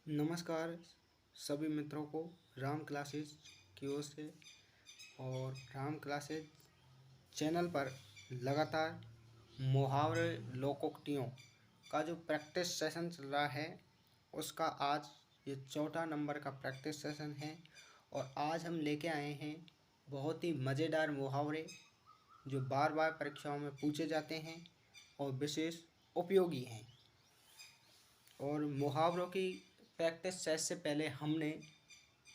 नमस्कार सभी मित्रों को राम क्लासेज की ओर से। और राम क्लासेज चैनल पर लगातार मुहावरे लोकोक्तियों का जो प्रैक्टिस सेशन चल रहा है उसका आज ये चौथा नंबर का प्रैक्टिस सेशन है। और आज हम लेके आए हैं बहुत ही मज़ेदार मुहावरे जो बार बार परीक्षाओं में पूछे जाते हैं और विशेष उपयोगी हैं। और मुहावरों की प्रैक्टिस सेट से पहले हमने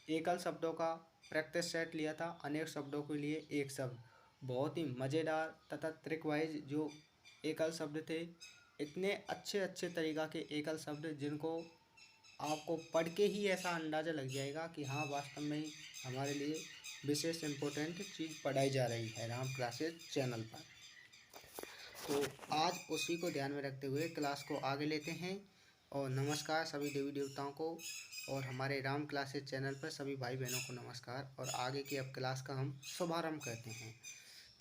एकल शब्दों का प्रैक्टिस सेट लिया था, अनेक शब्दों के लिए एक शब्द। बहुत ही मज़ेदार तथा ट्रिक वाइज जो एकल शब्द थे, इतने अच्छे अच्छे तरीक़ा के एकल शब्द जिनको आपको पढ़ के ही ऐसा अंदाज़ा लग जाएगा कि हाँ वास्तव में ही हमारे लिए विशेष इम्पोर्टेंट चीज़ पढ़ाई जा रही है राम क्लासेज चैनल पर। तो आज उसी को ध्यान में रखते हुए क्लास को आगे लेते हैं। और नमस्कार सभी देवी देवताओं को और हमारे राम क्लासेज चैनल पर सभी भाई बहनों को नमस्कार। और आगे की अब क्लास का हम शुभारंभ करते हैं।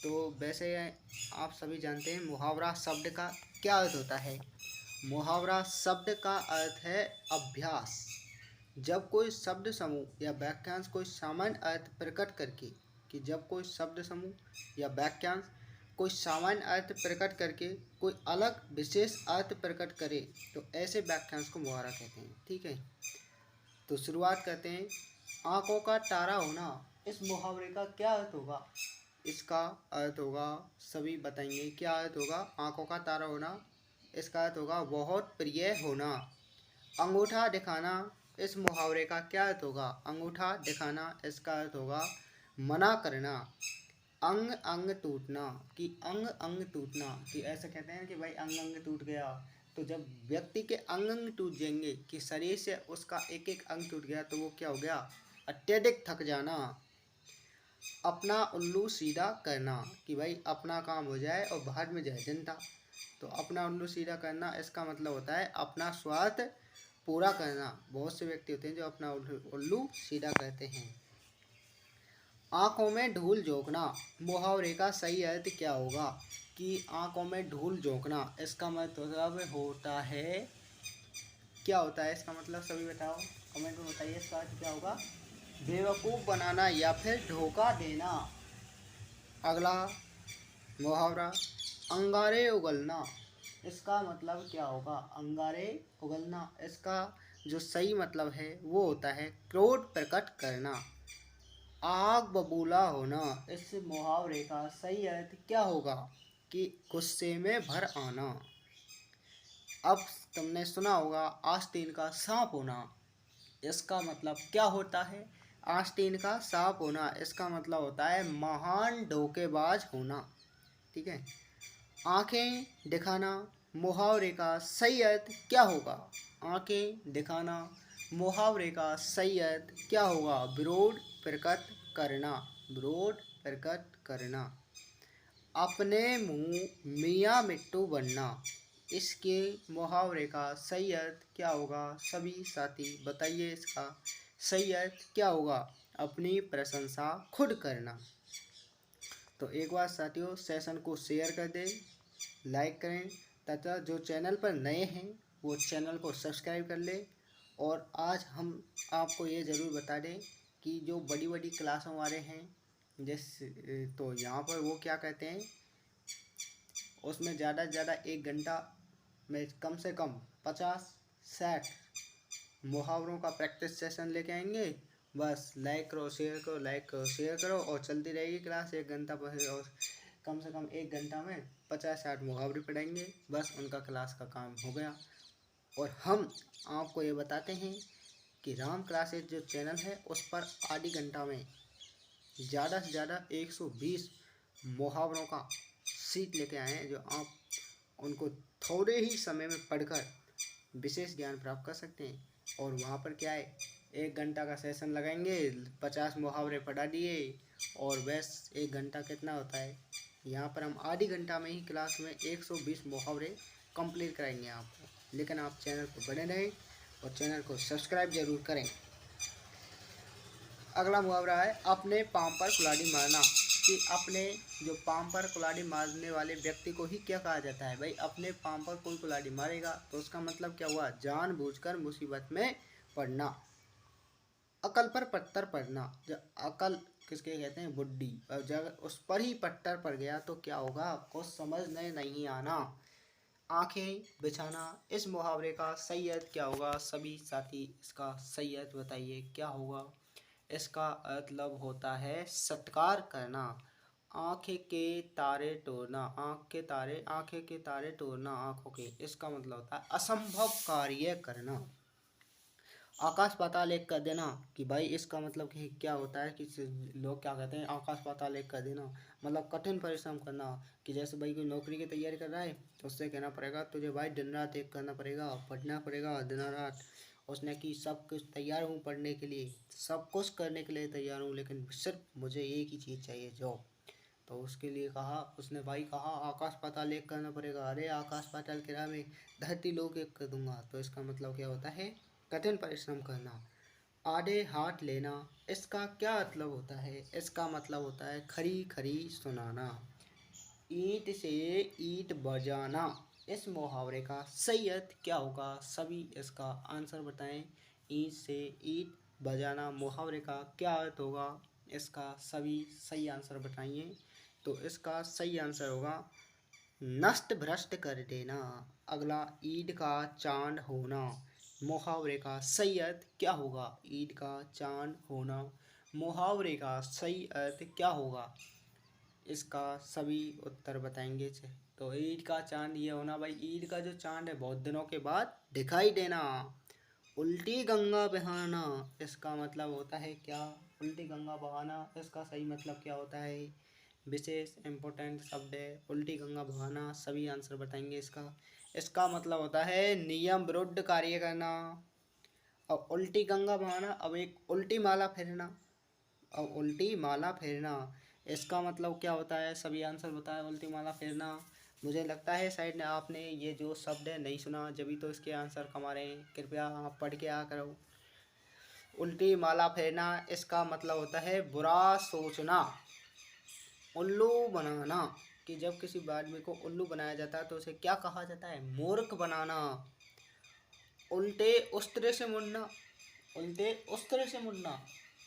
तो वैसे आप सभी जानते हैं मुहावरा शब्द का क्या अर्थ होता है। मुहावरा शब्द का अर्थ है अभ्यास। जब कोई शब्द समूह या वाक्यांश कोई सामान्य अर्थ प्रकट करके जब कोई शब्द समूह या वाक्यांश कोई सामान्य अर्थ प्रकट करके कोई अलग विशेष अर्थ प्रकट करे तो ऐसे वाक्यांश को मुहावरा कहते हैं। ठीक है, तो शुरुआत करते हैं। आंखों का तारा होना, इस मुहावरे का क्या अर्थ होगा। इसका अर्थ होगा, सभी बताएंगे क्या अर्थ होगा। आंखों का तारा होना, इसका अर्थ होगा बहुत प्रिय होना। अंगूठा दिखाना, इस मुहावरे का क्या अर्थ होगा। अंगूठा दिखाना, इसका अर्थ होगा मना करना। अंग अंग टूटना, कि अंग अंग टूटना, कि ऐसा कहते हैं कि भाई अंग अंग टूट गया। तो जब व्यक्ति के अंग अंग टूट जाएंगे कि शरीर से उसका एक एक अंग टूट गया तो वो क्या हो गया, अत्यधिक थक जाना। अपना उल्लू सीधा करना, कि भाई अपना काम हो जाए और बाहर में जाए जनता। तो अपना उल्लू सीधा करना, इसका मतलब होता है अपना स्वार्थ पूरा करना। बहुत से व्यक्ति होते हैं जो अपना उल्लू सीधा करते हैं। आँखों में धूल झोंकना, मुहावरे का सही अर्थ क्या होगा। कि आँखों में धूल झोंकना, इसका मतलब होता है, क्या होता है इसका मतलब, सभी बताओ कमेंट में बताइए इसका अर्थ क्या होगा। बेवकूफ़ बनाना या फिर धोखा देना। अगला मुहावरा अंगारे उगलना, इसका मतलब क्या होगा। अंगारे उगलना, इसका जो सही मतलब है वो होता है क्रोध प्रकट करना। आग बबूला होना, इस मुहावरे का सही अर्थ क्या होगा कि गुस्से में भर आना। अब तुमने सुना होगा आस्तीन का सांप होना, इसका मतलब क्या होता है। आस्तीन का सांप होना, इसका मतलब होता है महान धोखेबाज होना। ठीक है, आंखें दिखाना, मुहावरे का सही अर्थ क्या होगा। आंखें दिखाना, मुहावरे का सही अर्थ क्या होगा। विरोध प्रकट करना, विरोध प्रकट करना। अपने मुंह मियाँ मिट्टू बनना, इसके मुहावरे का सही अर्थ क्या होगा। सभी साथी बताइए इसका सही अर्थ क्या होगा। अपनी प्रशंसा खुद करना। तो एक बार साथियों सेशन को शेयर कर दें, लाइक करें तथा जो चैनल पर नए हैं वो चैनल को सब्सक्राइब कर लें। और आज हम आपको ये ज़रूर बता दें कि जो बड़ी बड़ी क्लासों वाले हैं जैसे, तो यहाँ पर वो क्या कहते हैं, उसमें ज़्यादा से ज़्यादा 1 घंटा में कम से कम 50-60 मुहावरों का प्रैक्टिस सेशन लेके आएंगे। बस लाइक करो शेयर करो, लाइक करो शेयर करो और चलती रहेगी क्लास 1 घंटा पर। और कम से कम 1 घंटा में 50-60 मुहावरे पढ़ाएंगे, बस उनका क्लास का काम हो गया। और हम आपको ये बताते हैं कि राम क्लासेज जो चैनल है उस पर आधी घंटा में ज़्यादा से ज़्यादा 120 मुहावरों का सीट लेके आए हैं, जो आप उनको थोड़े ही समय में पढ़कर विशेष ज्ञान प्राप्त कर सकते हैं। और वहाँ पर क्या है, 1 घंटा का सेशन लगाएंगे, 50 मुहावरे पढ़ा दिए और बस 1 घंटा कितना होता है। यहाँ पर हम आधी घंटा में ही क्लास में 120 मुहावरे कंप्लीट कराएंगे आपको। लेकिन आप चैनल पर बने रहें और चैनल को सब्सक्राइब जरूर करें। अगला मुहावरा है अपने पाँव पर कुल्हाड़ी मारना, कि अपने जो पाँव पर कुल्हाड़ी मारने वाले व्यक्ति को ही क्या कहा जाता है। भाई अपने पाँव पर कोई कुल्हाड़ी मारेगा तो उसका मतलब क्या हुआ, जानबूझकर मुसीबत में पड़ना। अकल पर पत्थर पड़ना, जब अकल किसके कहते हैं, बुद्धि, और जब उस पर ही पत्थर पड़ गया तो क्या होगा, कुछ समझ में नहीं आना। आंखें बिछाना, इस मुहावरे का सही अर्थ क्या होगा, सभी साथी इसका सही अर्थ बताइए क्या होगा। इसका मतलब होता है सत्कार करना। आंखें के तारे तोड़ना, आंखें के तारे तोड़ना, आंखों के, इसका मतलब होता है असंभव कार्य करना। आकाश पाताल एक कर देना, कि भाई इसका मतलब कि क्या होता है कि लोग क्या कहते हैं, आकाश पाताल एक कर देना मतलब कठिन परिश्रम करना। कि जैसे भाई कोई नौकरी की तैयारी कर रहा है तो उससे कहना पड़ेगा तुझे भाई दिन रात एक करना पड़ेगा, पढ़ना पड़ेगा दिन रात। उसने कि सब कुछ तैयार हूँ पढ़ने के लिए, सब कुछ करने के लिए तैयार हूँ, लेकिन सिर्फ मुझे एक ही चीज़ चाहिए, जॉब। तो उसके लिए कहा, उसने भाई कहा आकाश पाताल एक करना पड़ेगा, अरे आकाश पाताल के राह में धरती लोक एक कर दूंगा। तो इसका मतलब क्या होता है, कठिन परिश्रम करना। आधे हाथ लेना, इसका क्या मतलब होता है, इसका मतलब होता है खरी खरी सुनाना। ईंट से ईंट बजाना, इस मुहावरे का सही अर्थ क्या होगा, सभी इसका आंसर बताएं। ईंट से ईंट बजाना मुहावरे का क्या अर्थ होगा, इसका सभी सही आंसर बताइए। तो इसका सही आंसर होगा नष्ट भ्रष्ट कर देना। अगला, ईद का चांद होना, मुहावरे का सही अर्थ क्या होगा, ईद का चांद होना मुहावरे का सही अर्थ क्या होगा, इसका सभी उत्तर बताएंगे। तो ईद का चांद ये होना, भाई ईद का जो चांद है बहुत दिनों के बाद दिखाई देना। उल्टी गंगा बहाना, इसका मतलब होता है क्या, उल्टी गंगा बहाना, इसका सही मतलब क्या होता है, विशेष इम्पोर्टेंट शब्द है उल्टी गंगा बहाना, सभी आंसर बताएंगे इसका। इसका मतलब होता है नियम विरुद्ध कार्य करना। अब उल्टी गंगा बहाना, अब एक उल्टी माला फेरना, अब उल्टी माला फेरना, इसका मतलब क्या होता है, सभी आंसर बताएं। उल्टी माला फेरना, मुझे लगता है शायद आपने ये जो शब्द है नहीं सुना, जब तो इसके आंसर कम आ रहे हैं, कृपया आप पढ़ के आ करो। उल्टी माला फेरना, इसका मतलब होता है बुरा सोचना। उल्लू बनाना, कि जब किसी आदमी को उल्लू बनाया जाता है तो उसे क्या कहा जाता है, मूर्ख बनाना। उल्टे उस्तरे से मुड़ना, उल्टे उस्तरे से मुड़ना,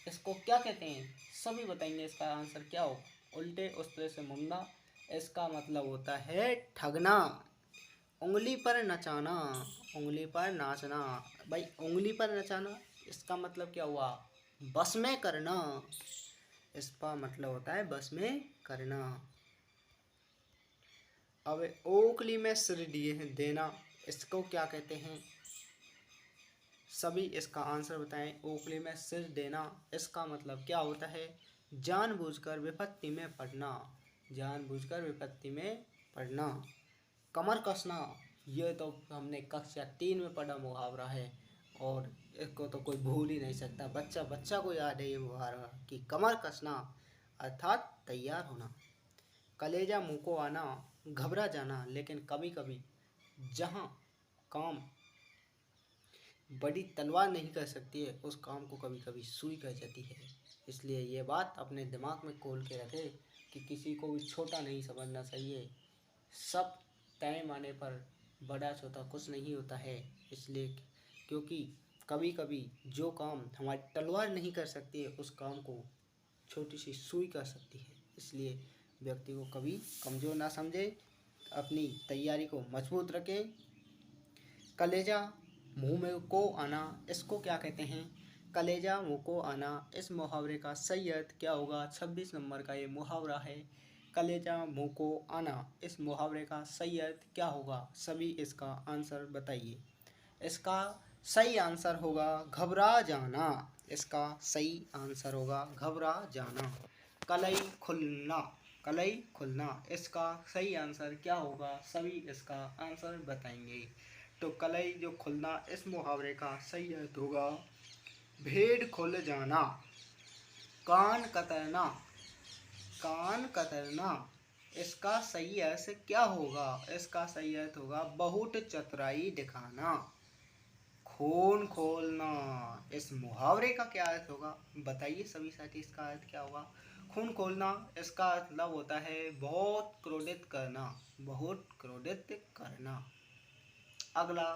इसको क्या कहते हैं, सभी बताएंगे इसका आंसर क्या हो। उल्टे उस्तरे से मुड़ना, इसका मतलब होता है ठगना। उंगली पर नचाना, उंगली पर नाचना, भाई उंगली पर नचाना, इसका मतलब क्या हुआ, बस में करना, इसका मतलब होता है बस में करना। अब ओखली में सिर दिए देना, इसको क्या कहते हैं, सभी इसका आंसर बताएं। ओखली में सिर देना, इसका मतलब क्या होता है, जानबूझकर विपत्ति में पड़ना, जानबूझकर विपत्ति में पड़ना। कमर कसना, ये तो हमने कक्षा 3 में पढ़ा मुहावरा है, और इसको तो कोई भूल ही नहीं सकता, बच्चा बच्चा को याद है ये मुहावरा कि कमर कसना अर्थात तैयार होना। कलेजा मुंह को आना, घबरा जाना, लेकिन कभी कभी जहाँ काम बड़ी तलवार नहीं कर सकती है उस काम को कभी कभी सुई कर जाती है। इसलिए ये बात अपने दिमाग में खोल के रखें कि किसी को भी छोटा नहीं समझना चाहिए, सब टाइम आने पर बड़ा छोटा कुछ नहीं होता है। इसलिए क्योंकि कभी कभी जो काम हमारी तलवार नहीं कर सकती है उस काम को छोटी सी सुई कर सकती है। इसलिए व्यक्ति को कभी कमज़ोर ना समझे, अपनी तैयारी को मजबूत रखें। कलेजा मुंह में को आना, इसको क्या कहते हैं, कलेजा मुंह को आना, इस मुहावरे का सही अर्थ क्या होगा, 26 नंबर का ये मुहावरा है। कलेजा मुंह को आना, इस मुहावरे का सही अर्थ क्या होगा, सभी इसका आंसर बताइए। इसका सही आंसर होगा घबरा जाना, इसका सही आंसर होगा घबरा जाना। कलई खुलना, कलई खुलना, इसका सही आंसर क्या होगा, सभी इसका आंसर बताएंगे। तो कलई जो खुलना, इस मुहावरे का सही अर्थ होगा भेड़ खुल जाना। कान कतरना, कान कतरना, इसका सही अर्थ क्या होगा, इसका सही अर्थ होगा बहुत चतुराई दिखाना। खून खोलना, इस मुहावरे का क्या अर्थ होगा, बताइए सभी साथी इसका अर्थ क्या होगा। खून खोलना, इसका मतलब होता है बहुत क्रोधित करना, बहुत क्रोधित करना। अगला,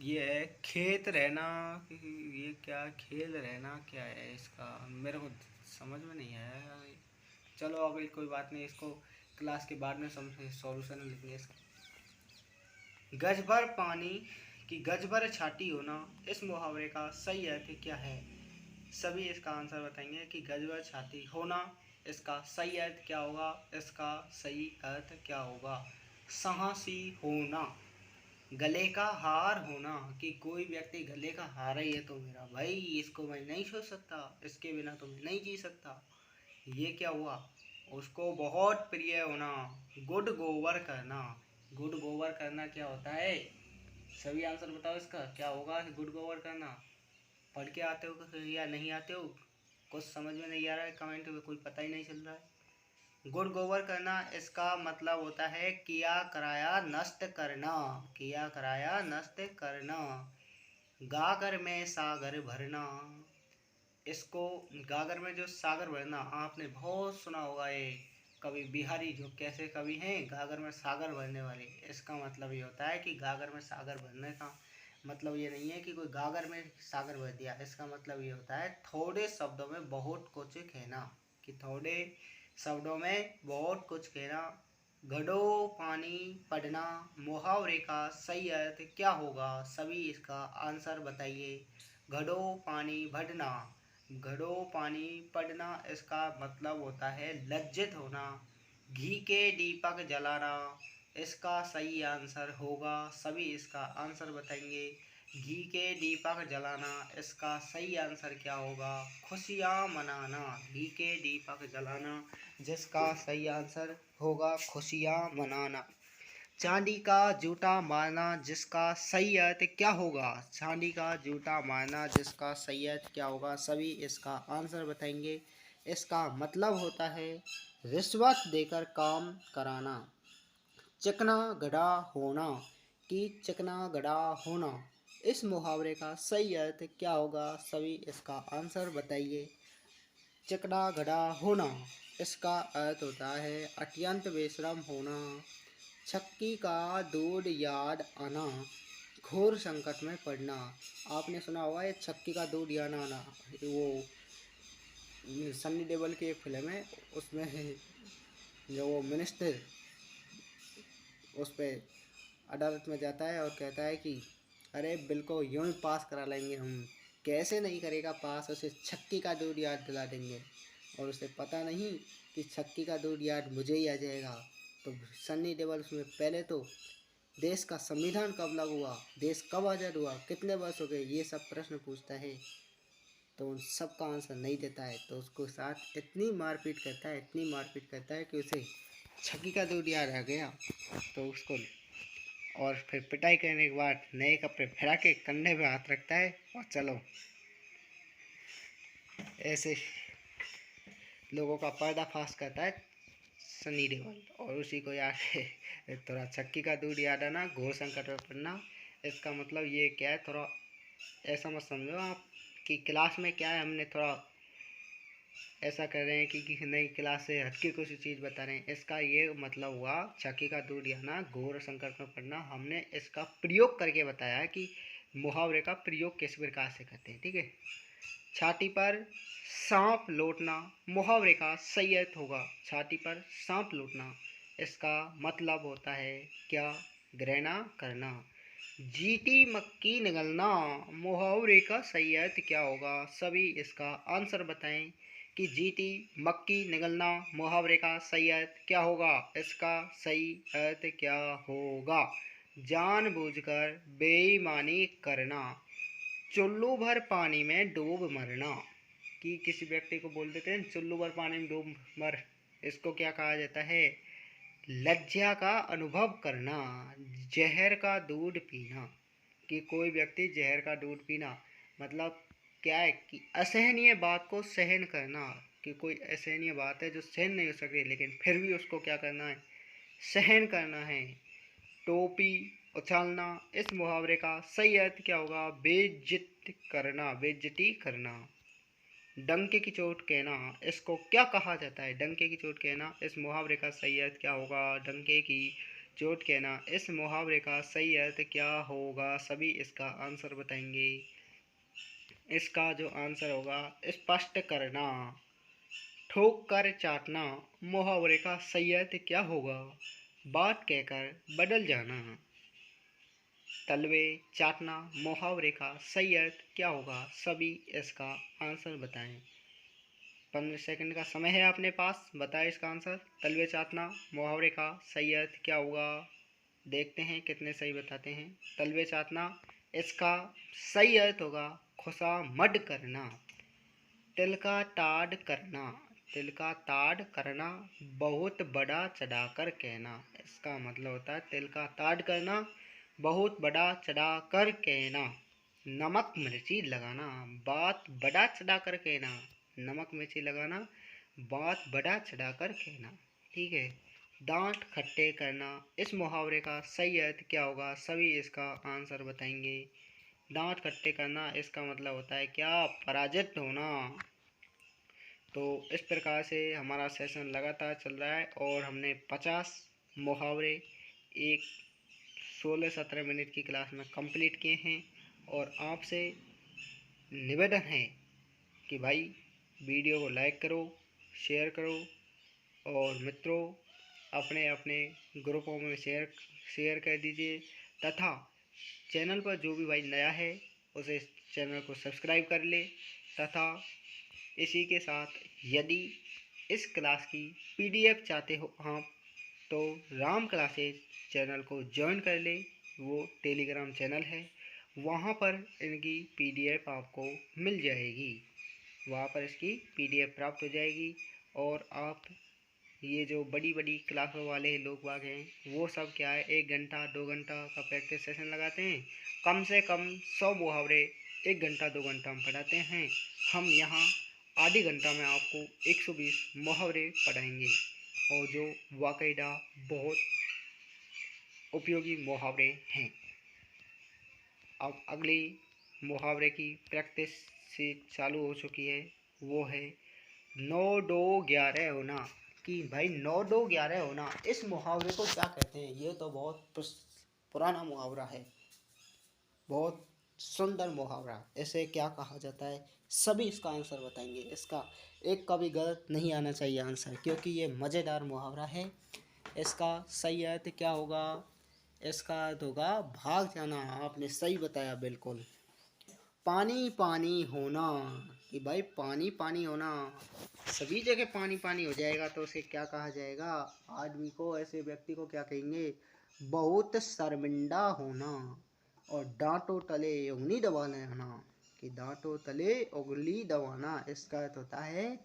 ये है खेत रहना। ये क्या खेल रहना क्या है इसका, मेरे को समझ में नहीं आया। चलो अभी कोई बात नहीं, इसको क्लास के बाद में समझ सॉल्यूशन लिखेंगे इसका। गज भर पानी की गज भर छाती होना, इस मुहावरे का सही अर्थ क्या है? सभी इसका आंसर बताएंगे कि गज भर छाती होना, इसका सही अर्थ क्या होगा? इसका सही अर्थ क्या होगा? साहसी होना, गले का हार होना, कि कोई व्यक्ति गले का हार ही है तो मेरा भाई, इसको मैं नहीं छोड़ सकता, इसके बिना तो मैं नहीं जी सकता। ये क्या हुआ? उसको बहुत प्रिय होना। गुड गोबर करना, गुड गोबर करना क्या होता है? सभी आंसर बताओ इसका क्या होगा? गुड गोबर करना पढ़ के आते हो या नहीं आते हो? कुछ समझ में नहीं आ रहा है कमेंट में, कोई पता ही नहीं चल रहा है। गुड़ गोबर करना इसका मतलब होता है किया कराया नष्ट करना, किया कराया नष्ट करना। गागर में सागर भरना, इसको गागर में जो सागर भरना आपने बहुत सुना होगा। ये कवि बिहारी जो कैसे कवि हैं, गागर में सागर भरने वाले। इसका मतलब ये होता है कि गागर में सागर भरने का मतलब ये नहीं है कि कोई गागर में सागर भर दिया। इसका मतलब ये होता है थोड़े शब्दों में बहुत कुछ कहना, कि थोड़े शब्दों में बहुत कुछ कहना। घड़ो पानी पढ़ना, मुहावरे का सही अर्थ क्या होगा? सभी इसका आंसर बताइए। घड़ो पानी भरना, घड़ो पानी पड़ना, इसका मतलब होता है लज्जित होना। घी के दीपक जलाना, इसका सही आंसर होगा। सभी इसका आंसर बताएंगे। घी के दीपक जलाना, इसका सही आंसर क्या होगा? खुशियाँ मनाना, घी के दीपक जलाना, जिसका सही आंसर होगा खुशियाँ मनाना। चांदी का जूता मारना, जिसका सही अर्थ क्या होगा? चांदी का जूता मारना, जिसका सही अर्थ क्या होगा? सभी इसका आंसर बताएंगे। इसका मतलब होता है रिश्वत देकर काम कराना। चिकना गधा होना, कि चिकना गधा होना, इस मुहावरे का सही अर्थ क्या होगा? सभी इसका आंसर बताइए। चिकना गधा होना, इसका अर्थ होता है अत्यंत बेशरम होना। छक्की का दूध याद आना, घोर संकट में पड़ना। आपने सुना होगा ये छक्की का दूध याद आना, वो सन्नी देओल की एक फिल्म है, उसमें जो वो मिनिस्टर उस पर अदालत में जाता है और कहता है कि अरे बिल को यूं ही पास करा लेंगे हम। कैसे नहीं करेगा पास, उसे छक्की का दूध याद दिला देंगे। और उसे पता नहीं कि छक्की का दूध याद मुझे ही आ जाएगा। तो सन्नी देओल उसमें पहले तो देश का संविधान कब लागू हुआ, देश कब आज़ाद हुआ, कितने वर्ष हो गए, ये सब प्रश्न पूछता है। तो उन सब का आंसर नहीं देता है, तो उसको साथ इतनी मारपीट करता है, इतनी मारपीट करता है कि उसे छक्की का दूध याद आ गया। तो उसको और फिर पिटाई करने के बाद नए कपड़े फिरा के कंधे पे हाथ रखता है और चलो। ऐसे लोगों का पर्दाफाश करता है सनी देओल। और उसी को याद है थोड़ा छक्की का दूध याद आना, घोर संकट में पड़ना। इसका मतलब ये क्या है, थोड़ा ऐसा मत समझो आप कि क्लास में क्या है, हमने थोड़ा ऐसा कर रहे हैं कि नई क्लास से हटके कुछ चीज़ बता रहे हैं। इसका ये मतलब हुआ छक्की का दूध याना, घोर संकट में पड़ना। हमने इसका प्रयोग करके बताया है कि मुहावरे का प्रयोग किस प्रकार से करते हैं, ठीक है। छाती पर सांप लौटना, मुहावरे का सही अर्थ होगा छाती पर सांप लौटना। इसका मतलब होता है क्या? घृणा करना। जीती मक्की निगलना, मुहावरे का सही अर्थ क्या होगा? सभी इसका आंसर बताएं कि जीती मक्की निगलना, मुहावरे का सही अर्थ क्या होगा? इसका सही अर्थ क्या होगा? जानबूझकर बेईमानी करना, चुल्लू भर पानी में डूब मरना, कि किसी व्यक्ति को बोल देते हैं चुल्लू भर पानी में डूब मर। इसको क्या कहा जाता है? लज्जा का अनुभव करना। जहर का दूध पीना, कि कोई व्यक्ति जहर का दूध पीना मतलब क्या है कि असहनीय बात को सहन करना, कि कोई असहनीय बात है जो सहन नहीं हो सकती लेकिन फिर भी उसको क्या करना है? सहन करना है। टोपी उछालना, इस मुहावरे का सही अर्थ क्या होगा? बेइज्जत करना, बेइज्जती करना। डंके की चोट कहना, इसको क्या कहा जाता है? डंके की चोट कहना, इस मुहावरे का सही अर्थ क्या होगा? डंके की चोट कहना। इस मुहावरे का सही अर्थ क्या होगा? सभी इसका आंसर बताएंगे। इसका जो आंसर होगा, स्पष्ट करना। ठोक कर चाटना, मुहावरे का सही अर्थ क्या होगा? बात कहकर बदल जाना। तलवे चाटना, मुहावरे का सही अर्थ क्या होगा? सभी इसका आंसर बताएं। 15 सेकंड का समय है अपने पास, बताएं इसका आंसर। तलवे चाटना, मुहावरे का सही अर्थ क्या होगा? देखते हैं कितने सही बताते हैं। तलवे चाटना, इसका सही अर्थ होगा खुशामद करना। तिल का ताड़ करना, तिल का ताड़ करना, बहुत बड़ा चढ़ाकर कहना। इसका मतलब होता है तिल का ताड़ करना, बहुत बड़ा चढ़ाकर कहना। नमक मिर्ची लगाना, बात बड़ा चढ़ाकर कहना। नमक मिर्ची लगाना, बात बड़ा चढ़ाकर कहना। ठीक है। दांत खट्टे करना, इस मुहावरे का सही अर्थ क्या होगा? सभी इसका आंसर बताएंगे। दांत खट्टे करना, इसका मतलब होता है क्या? पराजित होना। तो इस प्रकार से हमारा सेशन लगातार चल रहा है और हमने 50 मुहावरे एक 16-17 मिनट की क्लास में कंप्लीट किए हैं। और आपसे निवेदन है कि भाई वीडियो को लाइक करो, शेयर करो और मित्रों अपने अपने ग्रुपों में शेयर कर दीजिए। तथा चैनल पर जो भी भाई नया है उसे चैनल को सब्सक्राइब कर ले। तथा इसी के साथ यदि इस क्लास की पीडीएफ चाहते हो आप तो राम क्लासेज चैनल को ज्वाइन कर ले। वो टेलीग्राम चैनल है, वहाँ पर इनकी पीडीएफ आपको मिल जाएगी। वहाँ पर इसकी पीडीएफ प्राप्त हो जाएगी। और आप ये जो बड़ी बड़ी क्लासों वाले लोग बाग हैं वो सब क्या है 1 घंटा 2 घंटा का प्रैक्टिस सेशन लगाते हैं। कम से कम 100 मुहावरे 1 घंटा 2 घंटा में पढ़ाते हैं। हम यहाँ आधे घंटा में आपको 120 मुहावरे पढ़ाएंगे और जो वाकईदा बहुत उपयोगी मुहावरे हैं। अब अगली मुहावरे की प्रैक्टिस से चालू हो चुकी है, वो है 9 2 11 होना। कि भाई 9 2 11 होना, इस मुहावरे को क्या कहते हैं? ये तो बहुत पुराना मुहावरा है, बहुत सुंदर मुहावरा। इसे क्या कहा जाता है? सभी इसका आंसर बताएंगे। इसका एक का भी गलत नहीं आना चाहिए आंसर, क्योंकि ये मज़ेदार मुहावरा है। इसका सही अर्थ क्या होगा? इसका अर्थ होगा भाग जाना। आपने सही बताया, बिल्कुल। पानी पानी होना, कि भाई पानी पानी होना, सभी जगह पानी पानी हो जाएगा तो उसे क्या कहा जाएगा? आदमी को, ऐसे व्यक्ति को क्या कहेंगे? बहुत शर्मिंदा होना। और दांतों तले उंगली दबाना, कि दांतों तले उंगली दबाना, इसका अर्थ होता है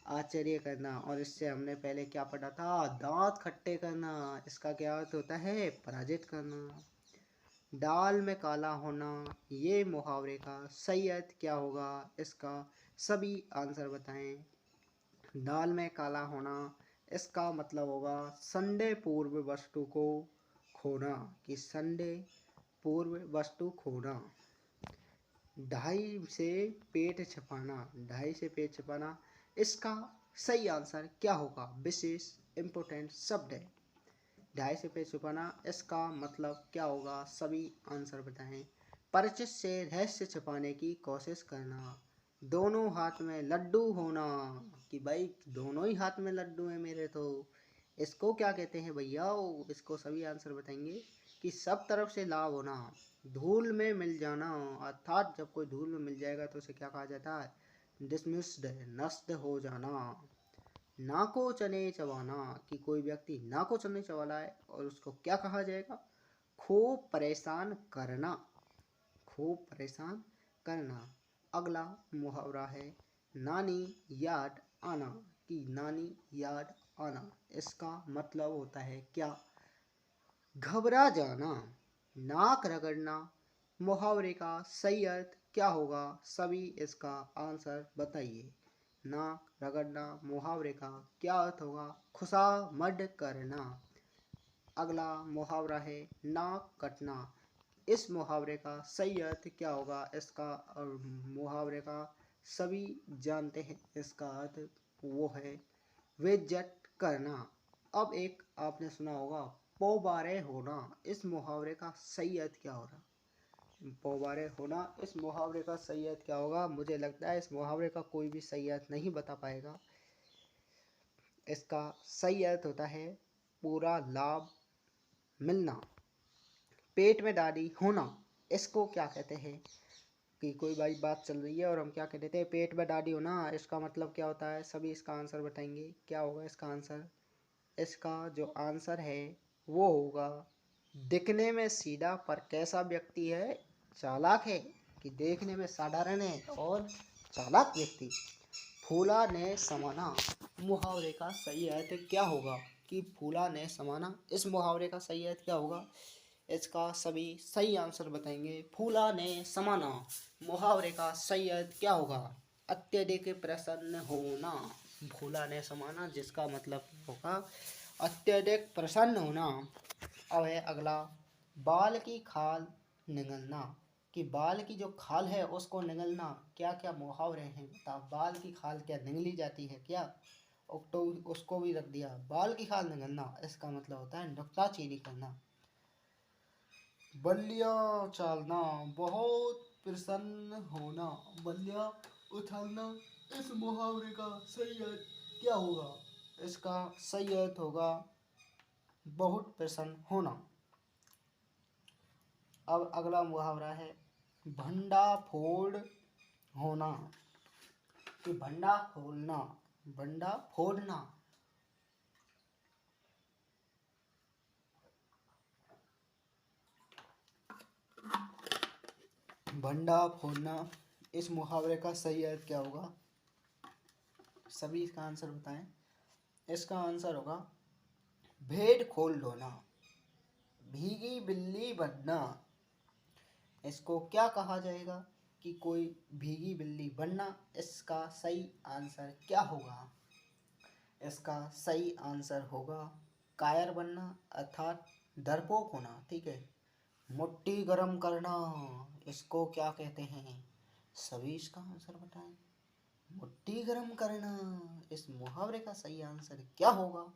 आश्चर्य करना। और इससे हमने पहले क्या पढ़ा था? दांत खट्टे करना, इसका क्या अर्थ होता है? पराजित करना। दाल में काला होना, ये मुहावरे का सही अर्थ क्या होगा? इसका सभी आंसर बताएं। दाल में काला होना, इसका मतलब होगा संडे पूर्व वस्तु को खोना, कि संडे पूर्व वस्तु खोना। ढाई से पेट छपाना, ढाई से पेट छपाना, इसका सही आंसर क्या होगा? विशेष इंपोर्टेंट शब्द है। ढाई से पेट छुपाना, इसका मतलब क्या होगा? सभी आंसर बताएं। परिचित से रहस्य छुपाने की कोशिश करना। दोनों हाथ में लड्डू होना, कि भाई दोनों ही हाथ में लड्डू है मेरे, तो इसको क्या कहते हैं भैया? इसको सभी आंसर बताएंगे। कि सब तरफ से लाभ होना। धूल में मिल जाना, अर्थात जब कोई धूल में मिल जाएगा तो उसे क्या कहा जाता है? डिसमिस्ड, नष्ट हो जाना। नाको चने चबाना, कि कोई व्यक्ति नाको चने चबा रहा है और उसको क्या कहा जाएगा? खूब परेशान करना, खूब परेशान करना। अगला मुहावरा है नानी याद आना, कि नानी याद आना, इसका मतलब होता है क्या? घबरा जाना। नाक रगड़ना, मुहावरे का सही अर्थ क्या होगा? सभी इसका आंसर बताइए। नाक रगड़ना, मुहावरे का क्या अर्थ होगा? खुशामद करना। अगला मुहावरा है नाक कटना, इस मुहावरे का सही अर्थ क्या होगा? इसका मुहावरे का सभी जानते हैं, इसका अर्थ वो है बेइज्जत करना। अब एक आपने सुना होगा पोबारे होना, इस मुहावरे का सही अर्थ क्या हो रहा? पोबारे होना, इस मुहावरे का सही अर्थ क्या होगा? मुझे लगता है इस मुहावरे का कोई भी सही अर्थ नहीं बता पाएगा। इसका सही अर्थ होता है पूरा लाभ मिलना। पेट में दादी होना, इसको क्या कहते हैं? कि कोई भाई बात चल रही है और हम क्या कह देते हैं, पेट में दादी होना, इसका मतलब क्या होता है? सभी इसका आंसर बताएंगे। क्या होगा इसका आंसर? इसका जो आंसर है वो होगा दिखने में सीधा पर कैसा व्यक्ति है? चालाक है। कि देखने में साधारण है और चालाक व्यक्ति। फूला ने समाना, मुहावरे का सही अर्थ क्या होगा? कि फूला ने समाना, इस मुहावरे का सही अर्थ क्या होगा? इसका सभी सही आंसर बताएंगे। फूला ने समाना, मुहावरे का सही अर्थ क्या होगा? अत्यधिक प्रसन्न होना। फूला ने समाना, जिसका मतलब होगा अत्यधिक प्रसन्न होना। अब है अगला, बाल की खाल निगलना। कि बाल की जो खाल है उसको निगलना, क्या क्या मुहावरे हैं बता? बाल की खाल क्या निगली जाती है क्या? तो उसको भी रख दिया। बाल की खाल निगलना, इसका मतलब होता है नुक्ताचीनी करना। बल्लियाँ उछालना, बहुत प्रसन्न होना। बल्लियाँ उछालना, इस मुहावरे का सही अर्थ क्या होगा? इसका सही अर्थ होगा बहुत प्रसन्न होना। अब अगला मुहावरा है भंडा फोड़ होना। कि भंडा फोड़ना, भंडा फोड़ना, भंडा फोड़ना, इस मुहावरे का सही अर्थ क्या होगा? सभी इसका आंसर बताएं। इसका आंसर होगा भेड़ खोल ढोना, भीगी बिल्ली बनना। इसको क्या कहा जाएगा? कि कोई भीगी बिल्ली बनना। इसका सही आंसर क्या होगा? इसका सही आंसर होगा कायर बनना, अर्थात डरपोक होना। ठीक है। मुट्ठी गरम करना, इसको क्या कहते हैं? सभी इसका आंसर बताएं। मुट्ठी गरम करना, इस मुहावरे का सही आंसर क्या होगा?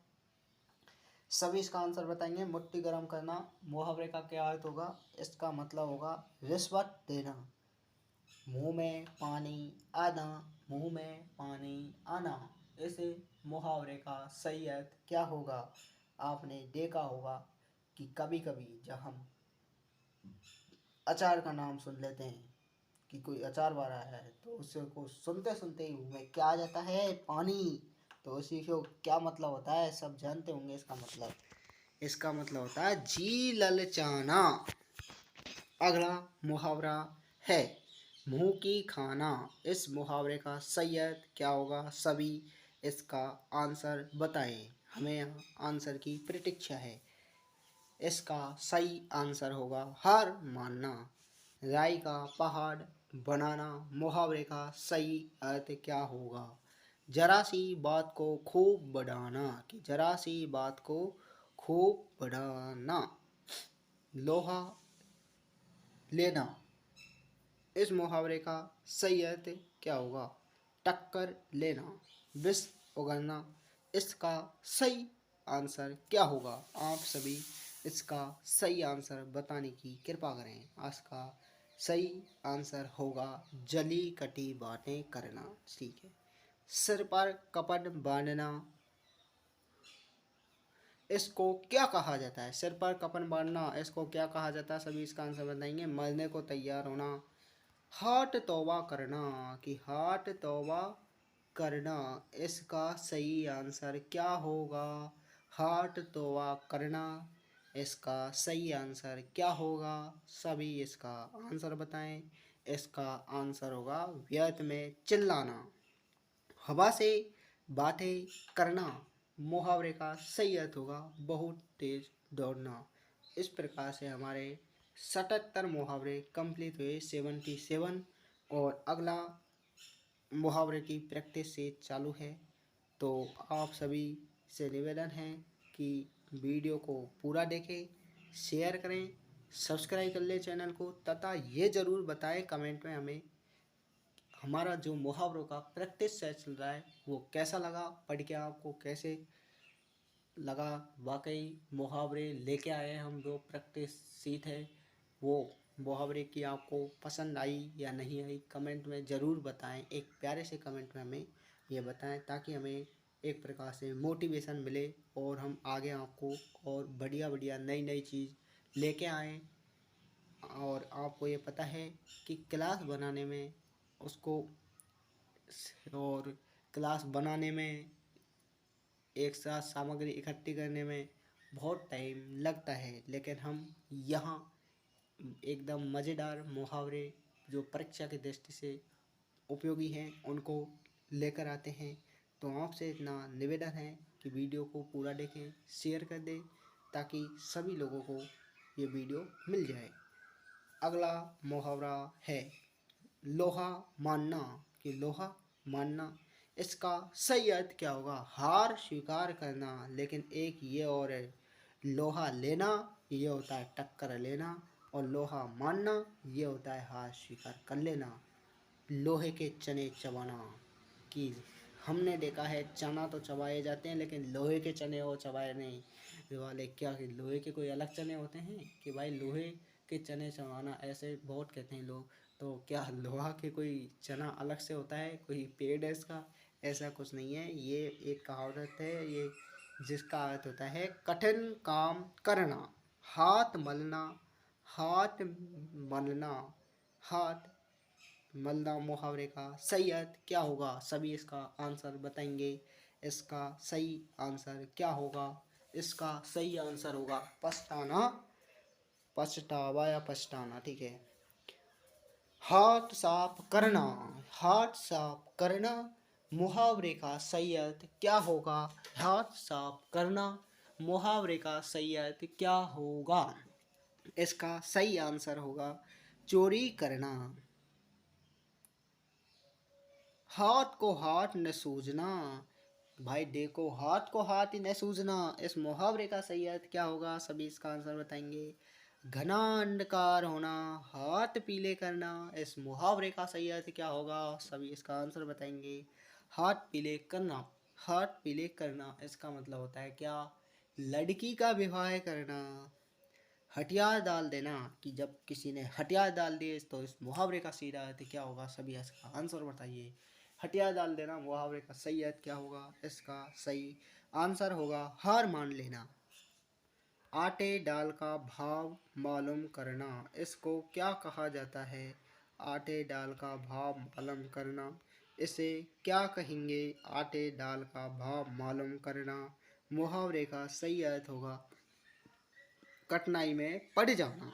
सभी इसका आंसर बताएंगे। मुट्ठी गरम करना मुहावरे का क्या अर्थ होगा? इसका मतलब होगा रिश्वत देना। मुंह में पानी आना, मुंह में पानी आना, इस मुहावरे का सही अर्थ क्या होगा? आपने देखा होगा कि कभी कभी जब हम अचार का नाम सुन लेते हैं कि कोई अचार वाला है तो उसे को सुनते सुनते ही मुंह में क्या आ जाता है? पानी। तो उसी को क्या मतलब होता है? सब जानते होंगे इसका मतलब। इसका मतलब होता है जी ललचाना। अगला मुहावरा है मुंह की खाना। इस मुहावरे का सही अर्थ क्या होगा? सभी इसका आंसर बताएं। हमें यहाँ आंसर की प्रतीक्षा है। इसका सही आंसर होगा हार मानना। राई का पहाड़ बनाना, मुहावरे का सही अर्थ क्या होगा? जरा सी बात को खूब बढ़ाना। कि जरा सी बात को खूब बढ़ाना। लोहा लेना, इस मुहावरे का सही अर्थ क्या होगा? टक्कर लेना, विष उगलना, इसका सही आंसर क्या होगा? आप सभी इसका सही आंसर बताने की कृपा करें। इसका सही आंसर होगा जली कटी बातें करना। ठीक है। सिर पर कपड़ बांधना, इसको क्या कहा जाता है? सिर पर कफन बांधना, इसको क्या कहा जाता है? सभी इसका आंसर बताएंगे। मरने को तैयार होना। हाट तौबा करना, कि हाट तौबा करना, इसका सही आंसर क्या होगा? हाट तौबा करना, इसका सही आंसर क्या होगा? सभी इसका आंसर बताएं। इसका आंसर होगा व्यर्थ में चिल्लाना। हवा से बातें करना, मुहावरे का सही अर्थ होगा बहुत तेज दौड़ना। इस प्रकार से हमारे 77 मुहावरे कंप्लीट हुए, 77। और अगला मुहावरे की प्रैक्टिस से चालू है। तो आप सभी से निवेदन है कि वीडियो को पूरा देखें, शेयर करें, सब्सक्राइब कर लें चैनल को, तथा ये ज़रूर बताएं कमेंट में हमें हमारा जो मुहावरों का प्रैक्टिस सेट चल रहा है वो कैसा लगा, पढ़ के आपको कैसे लगा। वाकई मुहावरे लेके आए हैं हम, जो प्रैक्टिस सीट है वो मुहावरे की आपको पसंद आई या नहीं आई, कमेंट में ज़रूर बताएं। एक प्यारे से कमेंट में हमें ये बताएं ताकि हमें एक प्रकार से मोटिवेशन मिले और हम आगे आपको और बढ़िया बढ़िया नई नई चीज़ लेके आएँ। और आपको ये पता है कि क्लास बनाने में उसको और क्लास बनाने में एक साथ सामग्री इकट्ठी करने में बहुत टाइम लगता है, लेकिन हम यहाँ एकदम मज़ेदार मुहावरे जो परीक्षा की दृष्टि से उपयोगी हैं उनको लेकर आते हैं। तो आपसे इतना निवेदन है कि वीडियो को पूरा देखें, शेयर कर दें ताकि सभी लोगों को ये वीडियो मिल जाए। अगला मुहावरा है लोहा मानना। कि लोहा मानना, इसका सही अर्थ क्या होगा? हार स्वीकार करना। लेकिन एक ये और है, लोहा लेना ये होता है टक्कर लेना, और लोहा मानना ये होता है हार स्वीकार कर लेना। लोहे के चने चबाना। कि हमने देखा है चना तो चबाए जाते हैं लेकिन लोहे के चने वो चबाए नहीं वाले। क्या कि लोहे के कोई अलग चने होते हैं कि भाई लोहे के चने चबाना, ऐसे बहुत कहते हैं लोग। तो क्या लोहा के कोई चना अलग से होता है, कोई पेड़ है इसका? ऐसा कुछ नहीं है, ये एक कहावत है ये, जिसका अर्थ होता है कठिन काम करना, हाथ मलना। हाथ मलना, हाथ मलना मुहावरे का सही अर्थ क्या होगा? सभी इसका आंसर बताएंगे। इसका सही आंसर क्या होगा? इसका सही आंसर होगा पछताना, पछतावा या पछताना। ठीक है। हाथ साफ करना, हाथ साफ करना मुहावरे का सही अर्थ क्या होगा? हाथ साफ करना मुहावरे का सही अर्थ क्या होगा? इसका सही आंसर होगा चोरी करना। हाथ को हाथ न सूझना। भाई देखो, हाथ को हाथ ही न सूझना, इस मुहावरे का सही अर्थ क्या होगा? सभी इसका आंसर बताएंगे। घना अंधकार होना, हाथ पीले करना, इस मुहावरे का सही अर्थ क्या होगा? सभी इसका आंसर बताएंगे। हाथ पीले करना, हाथ पीले करना इसका मतलब होता है क्या? लड़की का विवाह करना। हथियार डाल देना, कि जब किसी ने हथियार डाल दिए तो इस मुहावरे का सीधा अर्थ क्या होगा? सभी इसका आंसर बताइए। हथियार डाल देना मुहावरे का सही अर्थ क्या होगा? इसका सही आंसर होगा हार मान लेना। आटे दाल का भाव मालूम करना, इसको क्या कहा जाता है? आटे दाल का भाव मालूम करना, इसे क्या कहेंगे? आटे दाल का भाव मालूम करना मुहावरे का सही अर्थ होगा कठिनाई में पड़ जाना।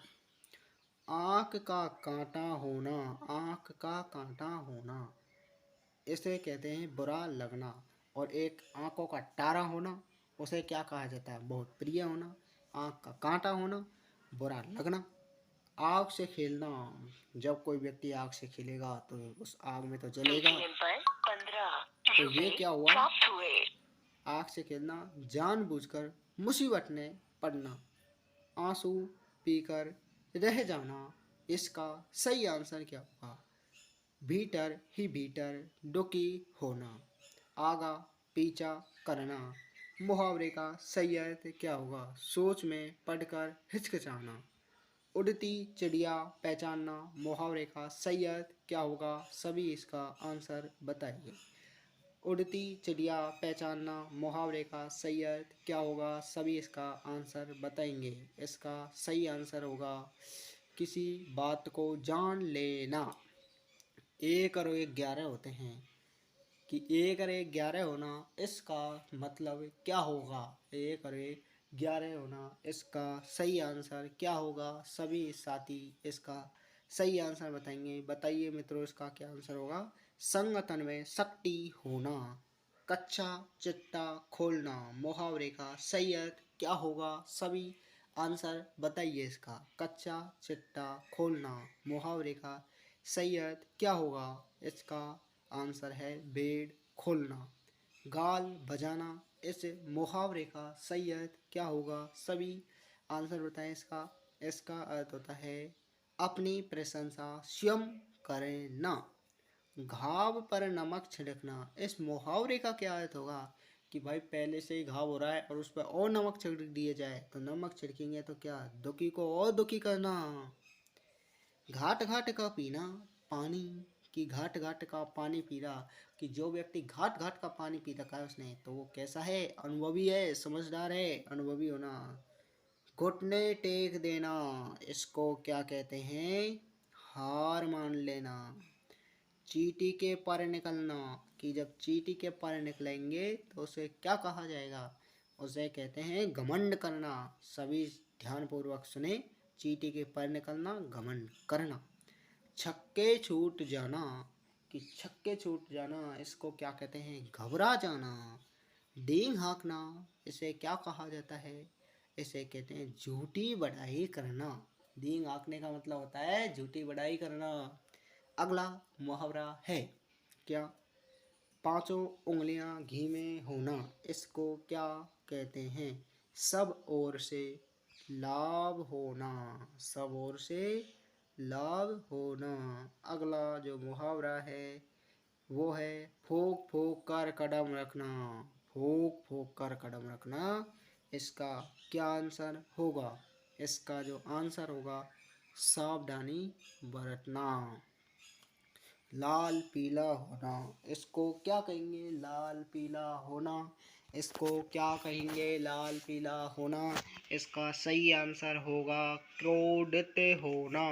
आँख का कांटा होना, आँख का कांटा होना इसे कहते हैं बुरा लगना। और एक आँखों का तारा होना, उसे क्या कहा जाता है? बहुत प्रिय होना। आँख का कांटा होना, बुरा लगना। आग से खेलना, जब कोई व्यक्ति आग से खेलेगा तो उस आग में तो जलेगा। तो ये क्या हुआ? आग से खेलना, जानबूझकर मुसीबत में पड़ना, आंसू पीकर रह जाना। इसका सही आंसर क्या होगा? भीतर ही भीतर दुखी होना, आगा पीछा करना मुहावरे का सही अर्थ क्या होगा? सोच में पड़कर हिचकिचाना। उड़ती चिड़िया पहचानना मुहावरे का सही अर्थ क्या होगा? सभी इसका आंसर बताइए। उड़ती चिड़िया पहचानना मुहावरे का सही अर्थ क्या होगा? सभी इसका आंसर बताएंगे। इसका सही आंसर होगा किसी बात को जान लेना। एक और एक 11 होते हैं, कि एक और एक 11 होना इसका मतलब क्या होगा? एक और एक 11 होना इसका सही आंसर क्या होगा? सभी साथी इसका सही आंसर बताएंगे। बताइए मित्रों, इसका क्या आंसर होगा? संगठन में शक्ति होना। कच्चा चिट्टा खोलना मुहावरे का सही अर्थ क्या होगा? सभी आंसर बताइए इसका। कच्चा चिट्टा खोलना मुहावरे का सही अर्थ क्या होगा? इसका आंसर है भेड़ खोलना। गाल बजाना, इस मुहावरे का सही अर्थ क्या होगा? सभी आंसर बताएं इसका। इसका अर्थ होता है अपनी प्रशंसा स्वयं करें ना। घाव पर नमक छिड़कना, इस मुहावरे का क्या अर्थ होगा? कि भाई पहले से ही घाव हो रहा है और उस पर और नमक छिड़क दिया जाए, तो नमक छिड़केंगे तो क्या, दुखी को और दुखी करना। घाट घाट का पीना पानी, कि घाट घाट का पानी पी रहा, कि जो व्यक्ति घाट घाट का पानी पी रखा है उसने, तो वो कैसा है, अनुभवी है, समझदार है, अनुभवी होना। घुटने टेक देना, इसको क्या कहते हैं, हार मान लेना। चींटी के पर निकलना, कि जब चींटी के पर निकलेंगे तो उसे क्या कहा जाएगा, उसे कहते हैं घमंड करना। सभी ध्यानपूर्वक सुने, चींटी के पर निकलना, घमंड करना। छक्के छूट जाना, कि छक्के छूट जाना, इसको क्या कहते हैं, घबरा जाना। डींग हाँकना, इसे क्या कहा जाता है, इसे कहते हैं झूठी बढ़ाई करना। डींग हाँकने का मतलब होता है झूठी बढ़ाई करना। अगला मुहावरा है क्या, पांचों उंगलियां घी में होना, इसको क्या कहते हैं, सब ओर से लाभ होना, सब ओर से लाभ होना। अगला जो मुहावरा है वो है फूंक फूंक कर कदम रखना, फूंक फूंक कर कदम रखना। इसका क्या आंसर होगा, इसका जो आंसर होगा सावधानी बरतना। लाल पीला होना, इसको क्या कहेंगे, लाल पीला होना, इसको क्या कहेंगे, लाल पीला होना। इसका सही आंसर होगा क्रोधित होना,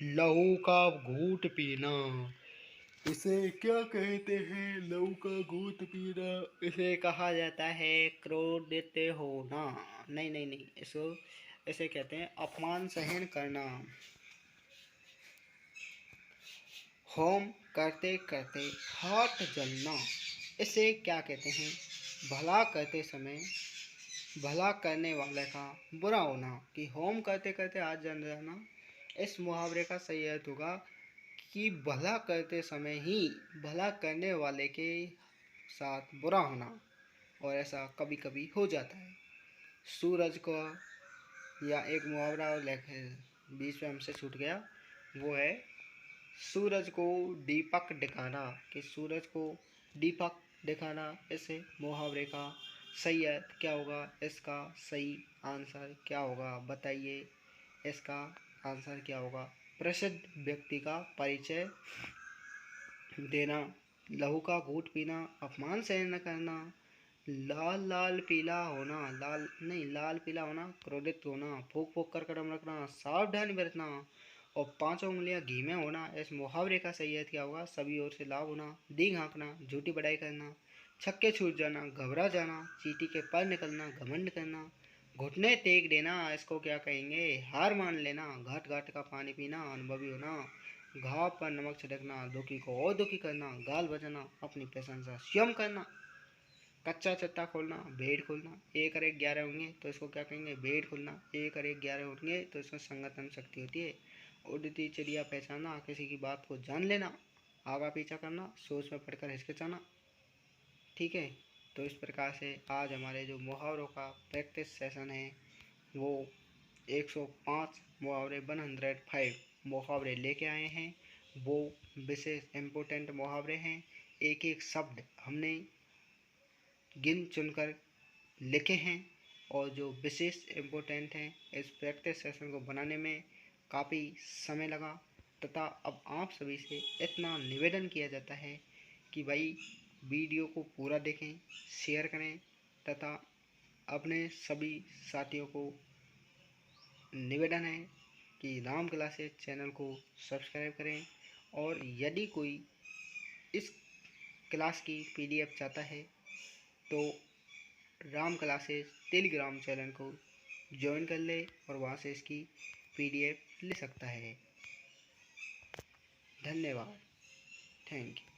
लहू का घूंट पीना। इसे क्या कहते हैं, लहू का घूंट पीना, इसे कहा जाता है क्रोधित होना। नहीं नहीं नहीं, इसको इसे कहते हैं अपमान सहन करना। होम करते करते हाथ जलना, इसे क्या कहते हैं, भला करते समय भला करने वाले का बुरा होना। कि होम करते करते हाथ जल जाना, इस मुहावरे का सही अर्थ होगा कि भला करते समय ही भला करने वाले के साथ बुरा होना, और ऐसा कभी कभी हो जाता है। सूरज को, या एक मुहावरा और बीच में हमसे छूट गया, वो है सूरज को दीपक दिखाना। कि सूरज को दीपक दिखाना, इसे मुहावरे का सही अर्थ क्या होगा, इसका सही आंसर क्या होगा बताइए, इसका आंसर क्या होगा, प्रसिद्ध व्यक्ति का परिचय देना, लहू का घूंट पीना, अपमान सहन न करना, लाल लाल पीला होना, लाल नहीं लाल पीला होना, क्रोधित होना, फूक फूक कर कदम रखना, सावधानी बरतना, और पांचों उंगलियां घी में होना। इस मुहावरे का सही अर्थ क्या होगा, सभी ओर से लाभ होना, डींग हाँकना, झूठी बढ़ाई करना, छक्के छूट जाना, घबरा जाना, चींटी के पर निकलना, घमंड करना, घुटने टेक देना, इसको क्या कहेंगे, हार मान लेना, घाट घाट का पानी पीना, अनुभवी होना, घाव पर नमक छिड़कना, दुखी को और दुखी करना, गाल बजाना, अपनी प्रशंसा स्वयं करना, कच्चा चट्टा खोलना, भेड़ खोलना, एक और एक 11 होंगे तो इसको क्या कहेंगे, भेड़ खोलना, एक और एक 11 होंगे तो इसमें संगठन शक्ति होती है। उड़ती चिड़िया पहचानना, किसी की बात को जान लेना, आगा पीछा करना, सोच में पढ़कर हिचकिचाना। ठीक है, तो इस प्रकार से आज हमारे जो मुहावरों का प्रैक्टिस सेशन है वो 105 मुहावरे 105 मुहावरे लेके आए हैं। वो विशेष इम्पोर्टेंट मुहावरे हैं, एक एक शब्द हमने गिन चुनकर लिखे हैं, और जो विशेष इम्पोर्टेंट हैं इस प्रैक्टिस सेशन को बनाने में काफ़ी समय लगा, तथा अब आप सभी से इतना निवेदन किया जाता है कि भाई वीडियो को पूरा देखें, शेयर करें, तथा अपने सभी साथियों को निवेदन है कि राम क्लासेस चैनल को सब्सक्राइब करें। और यदि कोई इस क्लास की पीडीएफ चाहता है तो राम क्लासेस टेलीग्राम चैनल को ज्वाइन कर ले और वहाँ से इसकी पीडीएफ ले सकता है। धन्यवाद, थैंक यू।